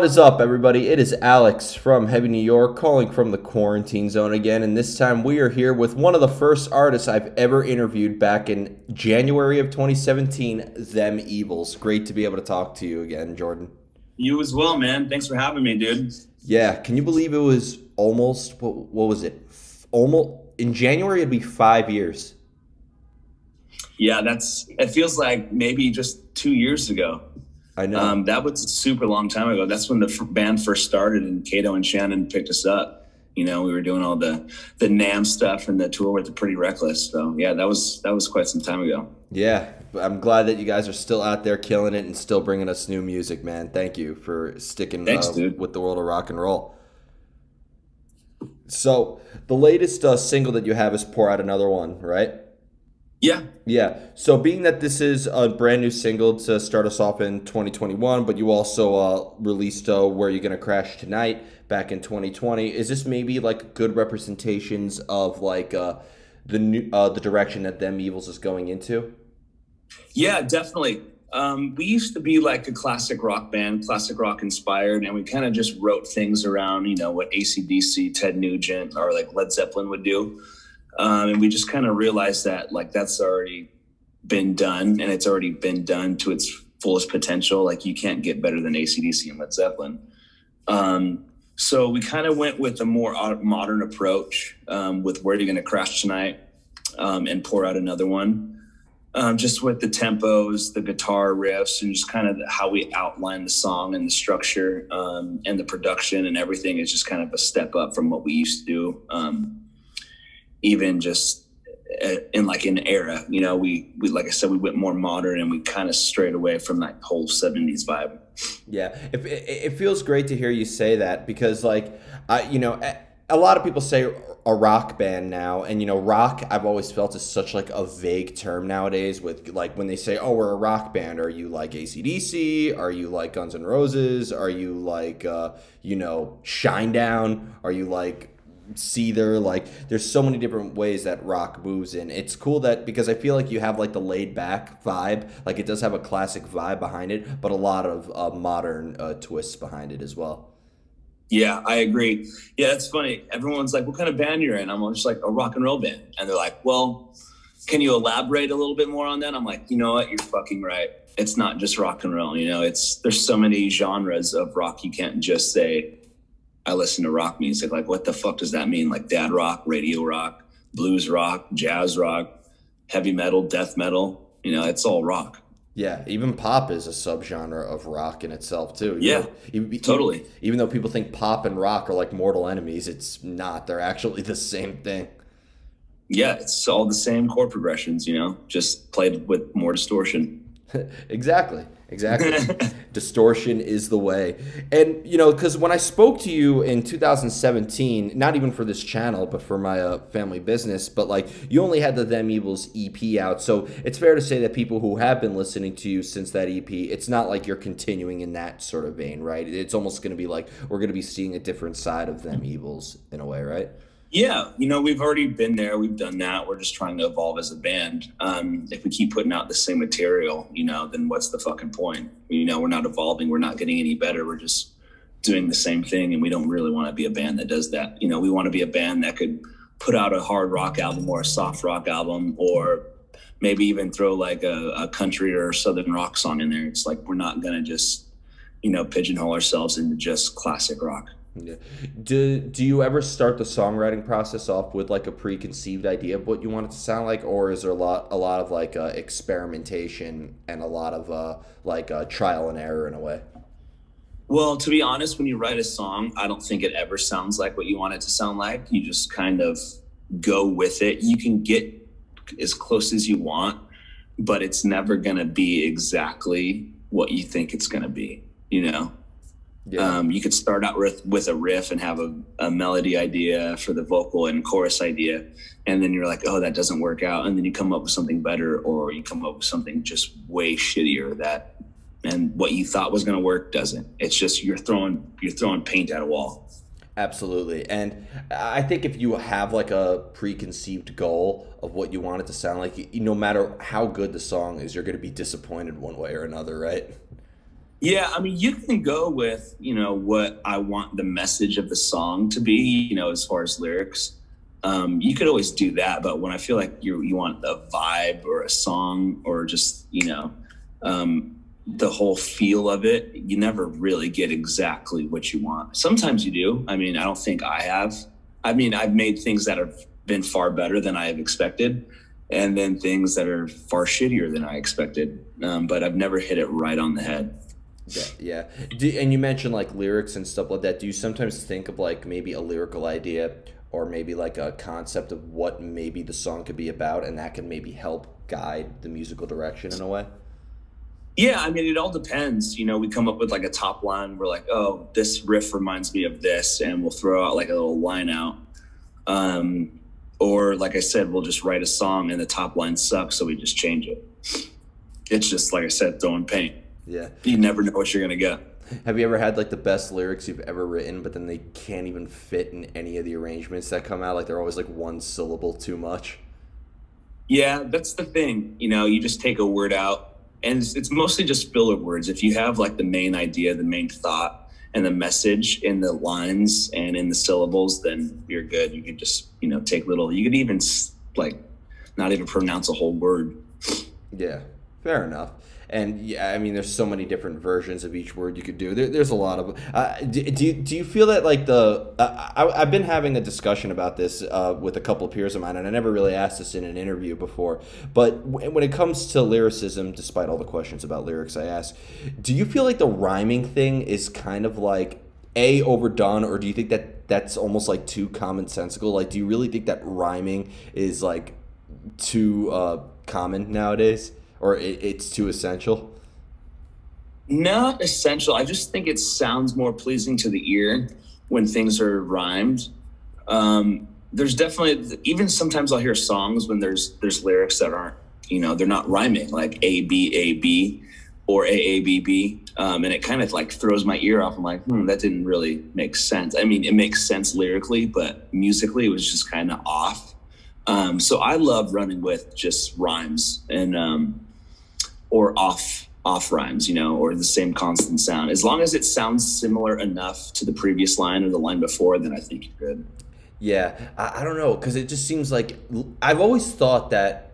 What is up, everybody? It is Alex from Heavy New York calling from the quarantine zone again, and this time we are here with one of the first artists I've ever interviewed back in January of 2017, Them Evils. Great to be able to talk to you again, Jordan. You as well, man. Thanks for having me, dude. Yeah, can you believe it was almost, what was it? Almost, in January it'd be 5 years. Yeah, it feels like maybe just 2 years ago. I know. That was a super long time ago. That's when the band first started and Kato and Shannon picked us up. You know, we were doing all the NAMM stuff and the tour with the Pretty Reckless. So yeah, that was quite some time ago. Yeah, I'm glad that you guys are still out there killing it and still bringing us new music, man. Thank you for sticking Dude. with the world of rock and roll. So the latest single that you have is Pour Out Another One, right? Yeah. Yeah. So being that this is a brand new single to start us off in 2021, but you also released Where You Gonna Crash Tonight back in 2020, is this maybe like good representations of like the direction that Them Evils is going into? Yeah, definitely. We used to be like a classic rock band, classic rock inspired, and we kind of just wrote things around, you know, what AC/DC, Ted Nugent, or like Led Zeppelin would do. And we just kind of realized that like that's already been done, and it's already been done to its fullest potential. Like you can't get better than AC/DC and Led Zeppelin. So we kind of went with a more modern approach with Where You're Gonna Crash Tonight and Pour Out Another One. Just with the tempos, the guitar riffs, and just kind of how we outline the song and the structure and the production and everything is just kind of a step up from what we used to do. Even just in like an era, you know, we like I said, we went more modern and we kind of strayed away from that whole 70s vibe. Yeah, it feels great to hear you say that because like, you know, a lot of people say a rock band now, and you know, rock I've always felt is such like a vague term nowadays. With like when they say, "Oh, we're a rock band," are you like AC/DC? Are you like Guns N' Roses? Are you like you know, Shinedown? Are you like Seether? Like there's so many different ways that rock moves in. It's cool that because I feel like you have like the laid back vibe, like it does have a classic vibe behind it, but a lot of modern twists behind it as well. Yeah, I agree. Yeah, it's funny. Everyone's like, what kind of band you're in? I'm just like, a rock and roll band. And they're like, well, can you elaborate a little bit more on that? I'm like, you know what? You're fucking right. It's not just rock and roll. You know, there's so many genres of rock. You can't just say, I listen to rock music. Like, what the fuck does that mean? Like dad rock, radio rock, blues rock, jazz rock, heavy metal, death metal. You know, it's all rock. Yeah, even pop is a subgenre of rock in itself too. Yeah, totally. Even though people think pop and rock are like mortal enemies, it's not. They're actually the same thing. Yeah, it's all the same chord progressions, you know, just played with more distortion. Exactly. Distortion is the way. And, you know, because when I spoke to you in 2017, not even for this channel, but for my family business, but like you only had the Them Evils EP out. So it's fair to say that people who have been listening to you since that EP, it's not like you're continuing in that sort of vein, right? It's almost going to be like we're going to be seeing a different side of Them Evils in a way, right? Yeah, you know, we've already been there. We've done that. We're just trying to evolve as a band. If we keep putting out the same material, you know, then what's the fucking point? You know, we're not evolving. We're not getting any better. We're just doing the same thing. And we don't really want to be a band that does that. You know, we want to be a band that could put out a hard rock album or a soft rock album, or maybe even throw like a country or southern rock song in there. It's like we're not going to just, you know, pigeonhole ourselves into just classic rock. Yeah. Do you ever start the songwriting process off with like a preconceived idea of what you want it to sound like, or is there a lot of like experimentation and a lot of trial and error in a way? Well, to be honest, when you write a song, I don't think it ever sounds like what you want it to sound like. You just kind of go with it. You can get as close as you want, but it's never going to be exactly what you think it's going to be, you know? Yeah. You could start out with a riff and have a melody idea for the vocal and chorus idea. And then you're like, oh, that doesn't work out. And then you come up with something better, or you come up with something just way shittier and what you thought was going to work doesn't. It's just you're throwing paint at a wall. Absolutely. And I think if you have like a preconceived goal of what you want it to sound like, no matter how good the song is, you're going to be disappointed one way or another, right? Yeah, I mean, you can go with, you know, what I want the message of the song to be, you know, as far as lyrics. You could always do that, but when I feel like you want a vibe or a song or just, you know, the whole feel of it, you never really get exactly what you want. Sometimes you do. I mean, I don't think I have. I mean, I've made things that have been far better than I have expected, and then things that are far shittier than I expected. But I've never hit it right on the head. Yeah, yeah. And you mentioned like lyrics and stuff like that. Do you sometimes think of like maybe a lyrical idea or maybe like a concept of what maybe the song could be about, and that can maybe help guide the musical direction in a way? Yeah, I mean, it all depends. You know, we come up with like a top line. We're like, oh, this riff reminds me of this, and we'll throw out like a little line out. Um, or like I said, we'll just write a song and the top line sucks, so we just change it. It's just like I said, throwing paint. Yeah. You never know what you're gonna get. Have you ever had like the best lyrics you've ever written, but then they can't even fit in any of the arrangements that come out? Like they're always like one syllable too much. Yeah, that's the thing. You know, you just take a word out, and it's mostly just filler words. If you have like the main idea, the main thought, and the message in the lines and in the syllables, then you're good. You could just, you know, take little. You could even like not even pronounce a whole word. Yeah, fair enough. And yeah, I mean, there's so many different versions of each word you could do. There's a lot of. Do you feel that like I've been having a discussion about this with a couple of peers of mine, and I never really asked this in an interview before. But when it comes to lyricism, despite all the questions about lyrics I ask, do you feel like the rhyming thing is kind of like overdone, or do you think that that's almost like too commonsensical? Like, do you really think that rhyming is like too common nowadays? Or it's too essential? Not essential. I just think it sounds more pleasing to the ear when things are rhymed. There's definitely, even sometimes I'll hear songs when there's lyrics that aren't, you know, they're not rhyming, like A B A B or A A B B, and it kind of like throws my ear off. I'm like, that didn't really make sense. I mean, it makes sense lyrically, but musically it was just kind of off. So I love running with just rhymes and or off rhymes, you know, or the same constant sound. As long as it sounds similar enough to the previous line or the line before, then I think you're good. Yeah, I don't know, because it just seems like I've always thought that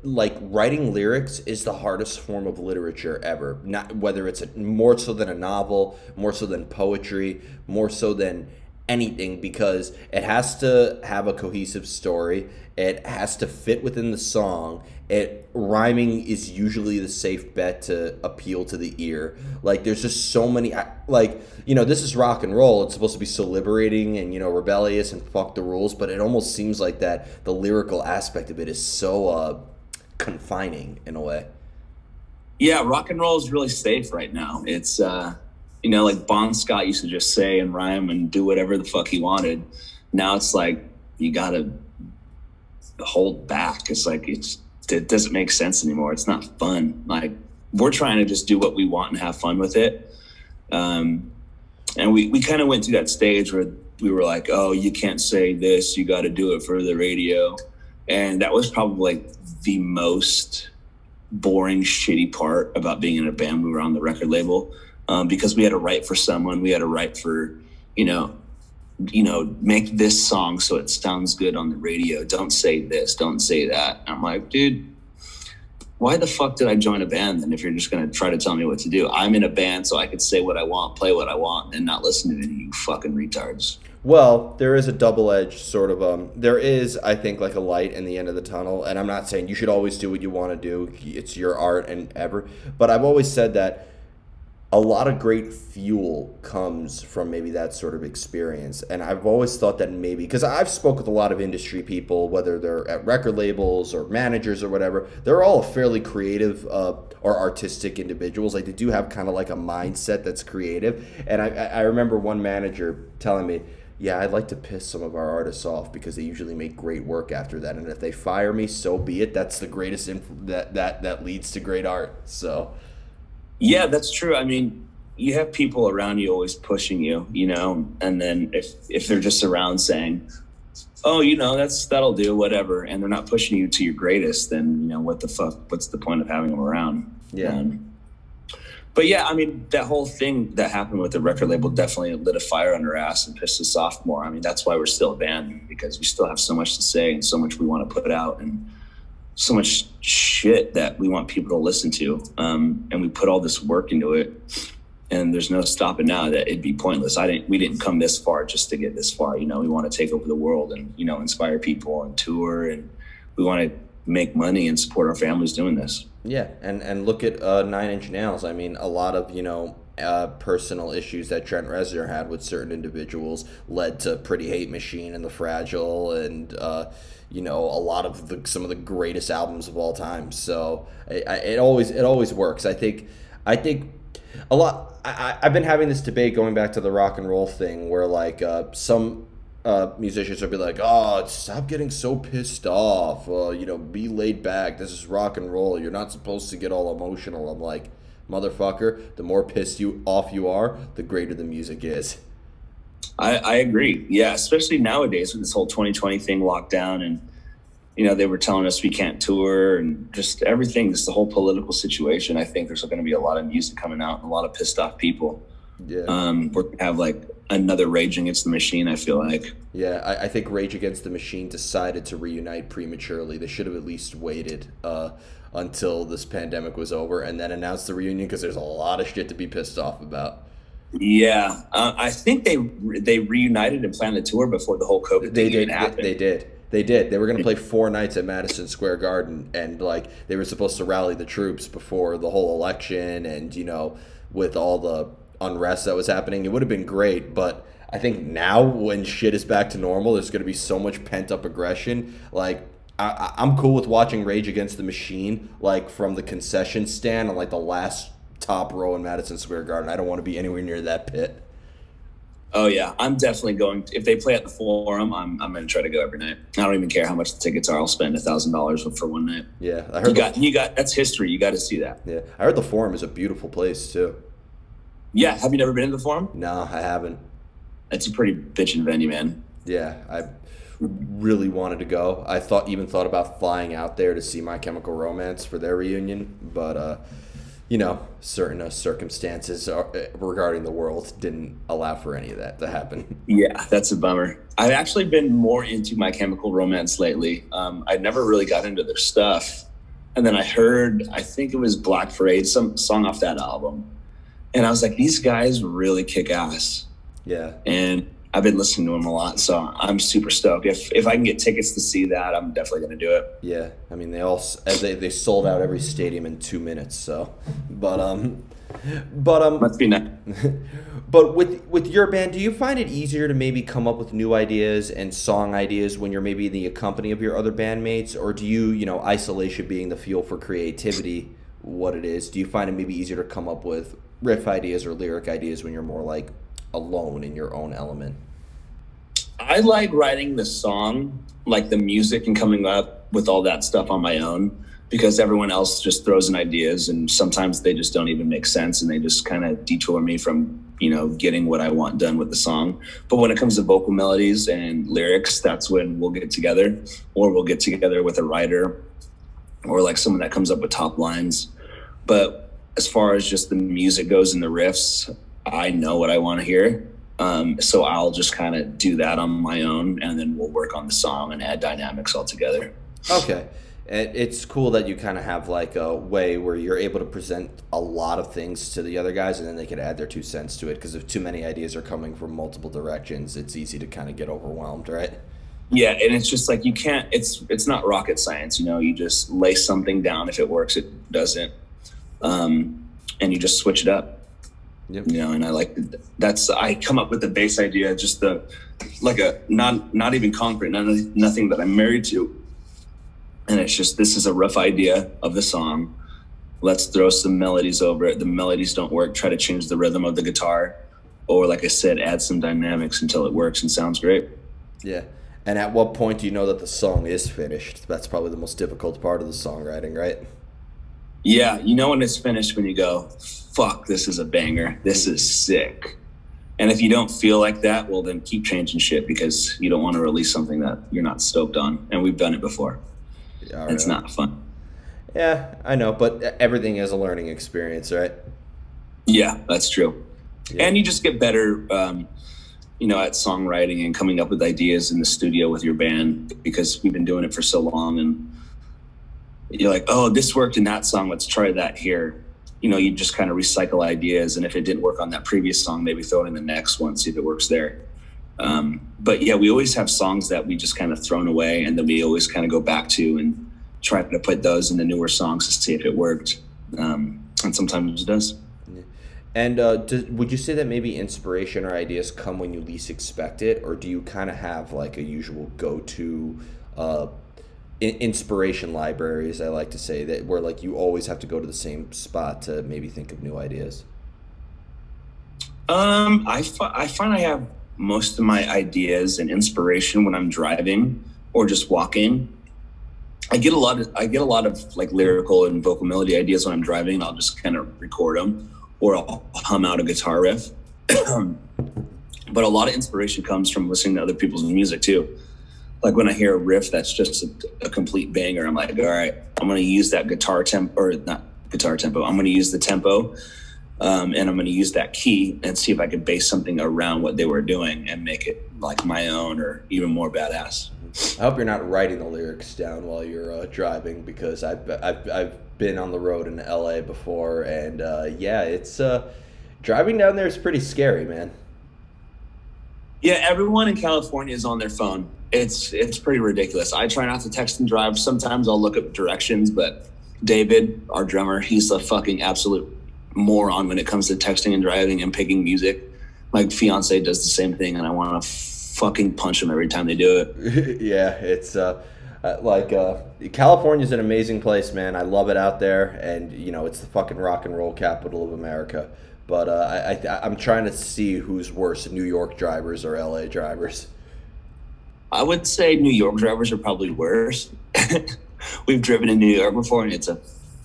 like writing lyrics is the hardest form of literature ever. Not whether it's more so than a novel, more so than poetry, more so than anything, because it has to have a cohesive story. It has to fit within the song. Rhyming is usually the safe bet to appeal to the ear. Like there's just so many, like, you know, this is rock and roll. It's supposed to be so liberating and, you know, rebellious and fuck the rules, but it almost seems like that the lyrical aspect of it is so confining in a way. Yeah, rock and roll is really safe right now. It's you know, like Bon Scott used to just say and rhyme and do whatever the fuck he wanted. Now it's like you gotta hold back. It's like it doesn't make sense anymore. It's not fun. Like we're trying to just do what we want and have fun with it. And we kind of went through that stage where we were like, oh, you can't say this, you got to do it for the radio. And that was probably like the most boring, shitty part about being in a band. We were on the record label because we had to write for someone. We had to write for, you know, make this song so it sounds good on the radio. Don't say this, don't say that. And I'm like, dude, why the fuck did I join a band then if you're just going to try to tell me what to do? I'm in a band so I could say what I want, play what I want, and not listen to any of you fucking retards. Well, there is a double-edged sort of, there is, I think, like a light in the end of the tunnel, and I'm not saying you should always do what you want to do. It's your art and ever. But I've always said that a lot of great fuel comes from maybe that sort of experience. And I've always thought that maybe, because I've spoke with a lot of industry people, whether they're at record labels or managers or whatever, they're all fairly creative or artistic individuals. Like they do have kind of like a mindset that's creative. And I remember one manager telling me, yeah, I'd like to piss some of our artists off because they usually make great work after that. And if they fire me, so be it. That's the greatest that leads to great art. So yeah, that's true. I mean, you have people around you always pushing you, you know, and then if they're just around saying, oh, you know, that'll do, whatever, and they're not pushing you to your greatest, then, you know, what the fuck, what's the point of having them around? Yeah. But yeah, I mean, that whole thing that happened with the record label definitely lit a fire under our ass and pissed us off more. I mean, that's why we're still a band, because we still have so much to say and so much we want to put out and so much shit that we want people to listen to. And we put all this work into it, and there's no stopping now. That it'd be pointless. We didn't come this far just to get this far. You know, we want to take over the world and, you know, inspire people and tour, and we want to make money and support our families doing this. Yeah, and look at Nine Inch Nails. I mean, a lot of, you know, personal issues that Trent Reznor had with certain individuals led to Pretty Hate Machine and The Fragile, and you know, a lot of some of the greatest albums of all time. So it always works. I think a lot. I've been having this debate going back to the rock and roll thing, where like some musicians will be like, "Oh, stop getting so pissed off. You know, be laid back. This is rock and roll. You're not supposed to get all emotional." I'm like, motherfucker, the more pissed off you are, the greater the music is. I agree. Yeah, especially nowadays with this whole 2020 thing locked down, and you know, they were telling us we can't tour and just everything, just the whole political situation. I think there's going to be a lot of music coming out and a lot of pissed off people. Yeah. We're going to have like another Rage Against the Machine, I feel like. Yeah, I think Rage Against the Machine decided to reunite prematurely. They should have at least waited until this pandemic was over and then announced the reunion, because there's a lot of shit to be pissed off about. Yeah, I think they reunited and planned the tour before the whole COVID thing even happened. They did. They were going to play 4 nights at Madison Square Garden, and like they were supposed to rally the troops before the whole election, and you know, with all the unrest that was happening, it would have been great. But I think now, when shit is back to normal, there's going to be so much pent up aggression. Like I'm cool with watching Rage Against the Machine like from the concession stand on like the last top row in Madison Square Garden. I don't want to be anywhere near that pit. Oh yeah, I'm definitely going. If they play at the Forum, I'm going to try to go every night. I don't even care how much the tickets are. I'll spend $1,000 for one night. Yeah, I heard you got that's history. You got to see that. Yeah, I heard the Forum is a beautiful place too. Yeah, have you never been to the Forum? No, I haven't. It's a pretty bitchin' venue, man. Yeah, I really wanted to go. I even thought about flying out there to see My Chemical Romance for their reunion, but you know, certain circumstances regarding the world didn't allow for any of that to happen. Yeah, that's a bummer. I've actually been more into My Chemical Romance lately. I never really got into their stuff, and then I heard, I think it was Black Parade, some song off that album, and I was like, these guys really kick ass. Yeah. And I've been listening to them a lot, so I'm super stoked. If I can get tickets to see that, I'm definitely going to do it. Yeah, I mean, they sold out every stadium in 2 minutes. So, but must be nice. But with your band, do you find it easier to maybe come up with new ideas and song ideas when you're maybe in the company of your other bandmates, or do you know, isolation being the fuel for creativity, what it is? Do you find it maybe easier to come up with riff ideas or lyric ideas when you're more like alone in your own element? I like writing the song, like the music, and coming up with all that stuff on my own, because everyone else just throws in ideas, and sometimes they just don't even make sense, and they just kind of detour me from, you know, getting what I want done with the song. But when it comes to vocal melodies and lyrics, that's when we'll get together, or we'll get together with a writer or like someone that comes up with top lines. But as far as just the music goes and the riffs, I know what I want to hear. So I'll just kind of do that on my own, and then we'll work on the song and add dynamics all together. Okay. It's cool that you kind of have like a way where you're able to present a lot of things to the other guys, and then they can add their 2 cents to it, because if too many ideas are coming from multiple directions, it's easy to kind of get overwhelmed, right? Yeah, and it's just like, you can't, it's not rocket science, you know, you just lay something down. If it works, it doesn't. And you just switch it up. Yep. You know, and I come up with the bass idea, just like a not even concrete, nothing that I'm married to. And it's just, this is a rough idea of the song. Let's throw some melodies over it. The melodies don't work, try to change the rhythm of the guitar, or like I said, add some dynamics until it works and sounds great. Yeah. And at what point do you know that the song is finished? That's probably the most difficult part of the songwriting, right? Yeah, you know when it's finished, when you go, fuck, this is a banger. This is sick. And if you don't feel like that, well, then keep changing shit, because you don't want to release something that you're not stoked on. And we've done it before. Yeah, it's not fun. Yeah, I know, but everything is a learning experience, right? Yeah, that's true. Yeah. And you just get better, at songwriting and coming up with ideas in the studio with your band, because we've been doing it for so long. And you're like, oh, this worked in that song, let's try that here. You just kind of recycle ideas. And if it didn't work on that previous song, maybe throw it in the next one, see if it works there. But yeah, we always have songs that we just kind of thrown away, and then we always kind of go back to and try to put those in the newer songs to see if it worked. And sometimes it does. And would you say that maybe inspiration or ideas come when you least expect it, or do you kind of have like a usual go-to inspiration library, as I like to say, that where like you always have to go to the same spot to maybe think of new ideas? I find I have most of my ideas and inspiration when I'm driving or just walking. I get a lot of like lyrical and vocal melody ideas when I'm driving. I'll just kind of record them, or I'll hum out a guitar riff. But a lot of inspiration comes from listening to other people's music too. Like when I hear a riff that's just a complete banger, I'm like, all right, I'm going to use that guitar tempo, or not guitar tempo. I'm going to use the tempo, and I'm going to use that key and see if I can base something around what they were doing and make it like my own or even more badass. I hope you're not writing the lyrics down while you're driving, because I've been on the road in LA before, and yeah, it's driving down there is pretty scary, man. Yeah, everyone in California is on their phone. It's pretty ridiculous. I try not to text and drive. Sometimes I'll look up directions, but David, our drummer, he's a fucking absolute moron when it comes to texting and driving and picking music. My fiance does the same thing, and I want to fucking punch them every time they do it. Yeah, it's California's an amazing place, man. I love it out there, and it's the fucking rock and roll capital of America. But I'm trying to see who's worse, New York drivers or LA drivers. I would say New York drivers are probably worse. We've driven in New York before, and it's a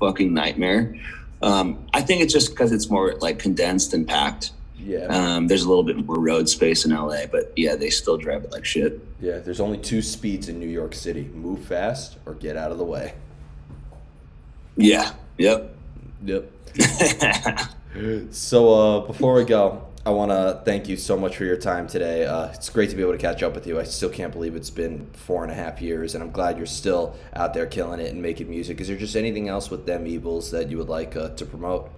fucking nightmare. I think it's just because it's more like condensed and packed. Yeah. There's a little bit more road space in LA, but yeah, they still drive it like shit. Yeah, there's only two speeds in New York City: move fast or get out of the way. Yeah. Yep. So before we go, I want to thank you so much for your time today. It's great to be able to catch up with you. I still can't believe it's been 4.5 years, and I'm glad you're still out there killing it and making music. Is there just anything else with Them Evils that you would like to promote?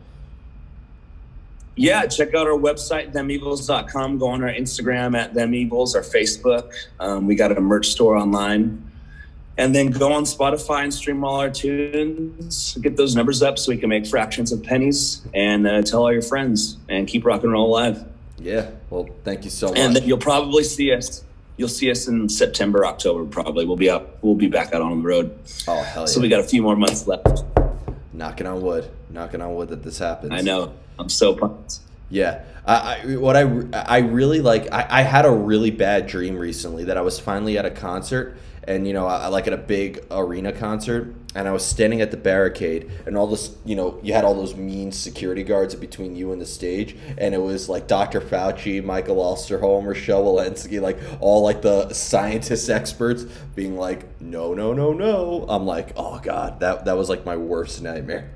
Yeah, check out our website, themevils.com. Go on our Instagram at themevils, our Facebook. We got a merch store online. And then go on Spotify and stream all our tunes. Get those numbers up so we can make fractions of pennies, and tell all your friends, and keep rock and roll alive. Yeah, well, thank you so much. And then you'll probably see us. You'll see us in September, October, probably. We'll be back out on the road. Oh, hell yeah. So we got a few more months left. Knocking on wood that this happens. I know. I'm so pumped. Yeah. I really like, I had a really bad dream recently that I was finally at a concert, and I like at a big arena concert, and I was standing at the barricade, and all this, you had all those mean security guards between you and the stage, and it was like Dr. Fauci, Michael Osterholm, Rochelle Walensky, like all like the scientists experts being like, no, no, no, no. I'm like, oh God, that was like my worst nightmare.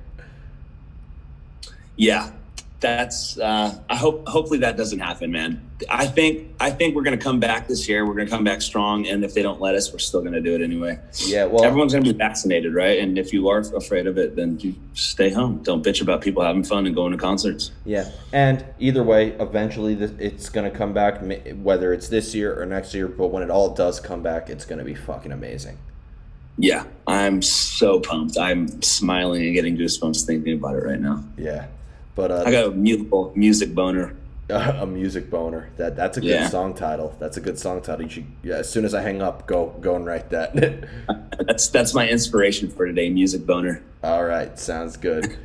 Yeah. That's hopefully that doesn't happen, man. I think we're gonna come back this year. We're gonna come back strong, and if they don't let us, we're still gonna do it anyway. Yeah, well, everyone's gonna be vaccinated, right? And if you are afraid of it, then you stay home. Don't bitch about people having fun and going to concerts. Yeah, and either way, eventually it's gonna come back, whether it's this year or next year. But when it all does come back, it's gonna be fucking amazing. Yeah, I'm so pumped. I'm smiling and getting goosebumps thinking about it right now. Yeah. But I got a music boner. A music boner. That's a good song title. That's a good song title. You should, as soon as I hang up, go and write that. That's my inspiration for today. Music boner. All right, sounds good.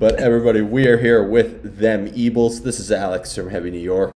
But everybody, we are here with Them Evils. This is Alex from Heavy New York.